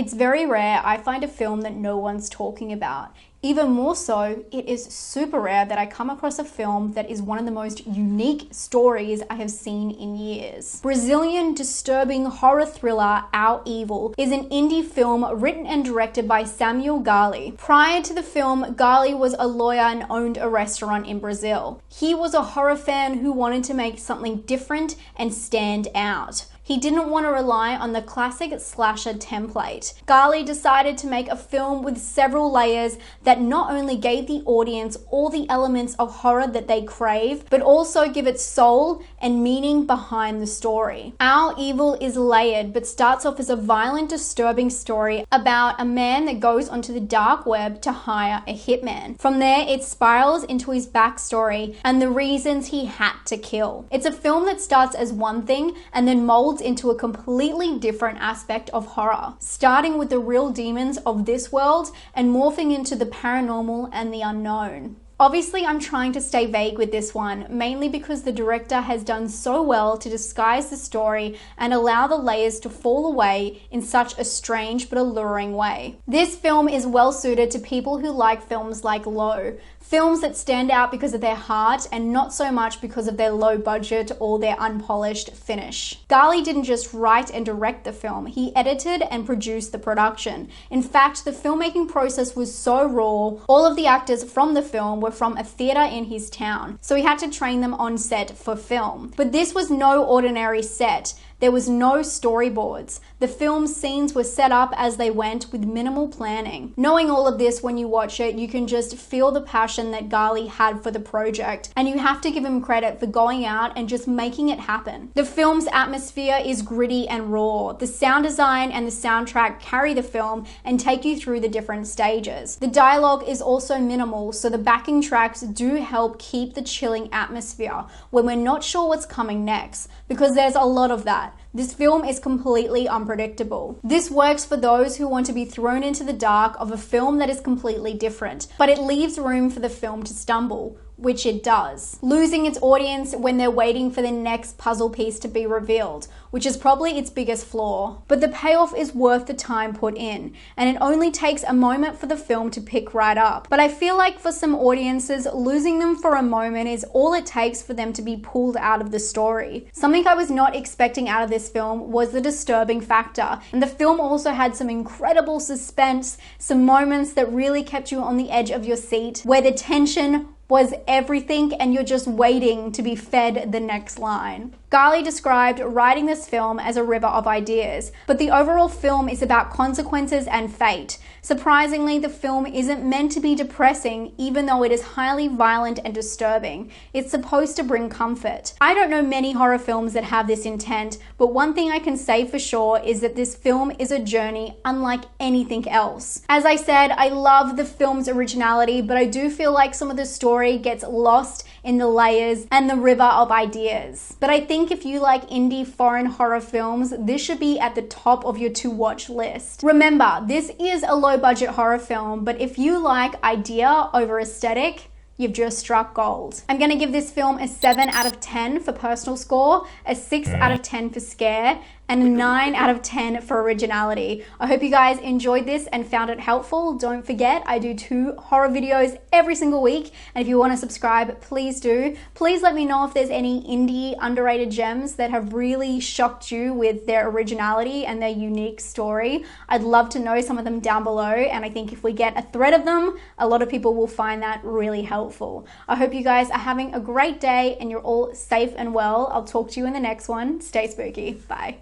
It's very rare I find a film that no one's talking about. Even more so, it is super rare that I come across a film that is one of the most unique stories I have seen in years. Brazilian disturbing horror thriller Our Evil is an indie film written and directed by Samuel Gali. Prior to the film, Gali was a lawyer and owned a restaurant in Brazil. He was a horror fan who wanted to make something different and stand out. He didn't want to rely on the classic slasher template. Gali decided to make a film with several layers that not only gave the audience all the elements of horror that they crave, but also give it soul and meaning behind the story. Our Evil is layered, but starts off as a violent, disturbing story about a man that goes onto the dark web to hire a hitman. From there, it spirals into his backstory and the reasons he had to kill. It's a film that starts as one thing and then molds into a completely different aspect of horror, starting with the real demons of this world and morphing into the paranormal and the unknown. Obviously, I'm trying to stay vague with this one, mainly because the director has done so well to disguise the story and allow the layers to fall away in such a strange but alluring way. This film is well suited to people who like films like Low, films that stand out because of their heart and not so much because of their low budget or their unpolished finish. Gali didn't just write and direct the film, he edited and produced the production. In fact, the filmmaking process was so raw, all of the actors from the film were from a theater in his town, so he had to train them on set for film. But this was no ordinary set. There was no storyboards. The film's scenes were set up as they went with minimal planning. Knowing all of this when you watch it, you can just feel the passion that Gali had for the project, and you have to give him credit for going out and just making it happen. The film's atmosphere is gritty and raw. The sound design and the soundtrack carry the film and take you through the different stages. The dialogue is also minimal, so the backing tracks do help keep the chilling atmosphere when we're not sure what's coming next, because there's a lot of that. This film is completely unpredictable. This works for those who want to be thrown into the dark of a film that is completely different, but it leaves room for the film to stumble, which it does, losing its audience when they're waiting for the next puzzle piece to be revealed, which is probably its biggest flaw. But the payoff is worth the time put in, and it only takes a moment for the film to pick right up. But I feel like for some audiences, losing them for a moment is all it takes for them to be pulled out of the story. Something I was not expecting out of this film was the disturbing factor, and the film also had some incredible suspense, some moments that really kept you on the edge of your seat, where the tension was everything and you're just waiting to be fed the next line. Gali described writing this film as a river of ideas, but the overall film is about consequences and fate. Surprisingly, the film isn't meant to be depressing, even though it is highly violent and disturbing. It's supposed to bring comfort. I don't know many horror films that have this intent, but one thing I can say for sure is that this film is a journey unlike anything else. As I said, I love the film's originality, but I do feel like some of the story gets lost in the layers and the river of ideas. But I think if you like indie foreign horror films, this should be at the top of your to-watch list. Remember, this is a low-budget horror film, but if you like idea over aesthetic, you've just struck gold. I'm gonna give this film a 7 out of 10 for personal score, a 6 out of 10 for scare, and a 9 out of 10 for originality. I hope you guys enjoyed this and found it helpful. Don't forget, I do 2 horror videos every single week, and if you want to subscribe, please do. Please let me know if there's any indie underrated gems that have really shocked you with their originality and their unique story. I'd love to know some of them down below, and I think if we get a thread of them, a lot of people will find that really helpful. I hope you guys are having a great day and you're all safe and well. I'll talk to you in the next one. Stay spooky. Bye.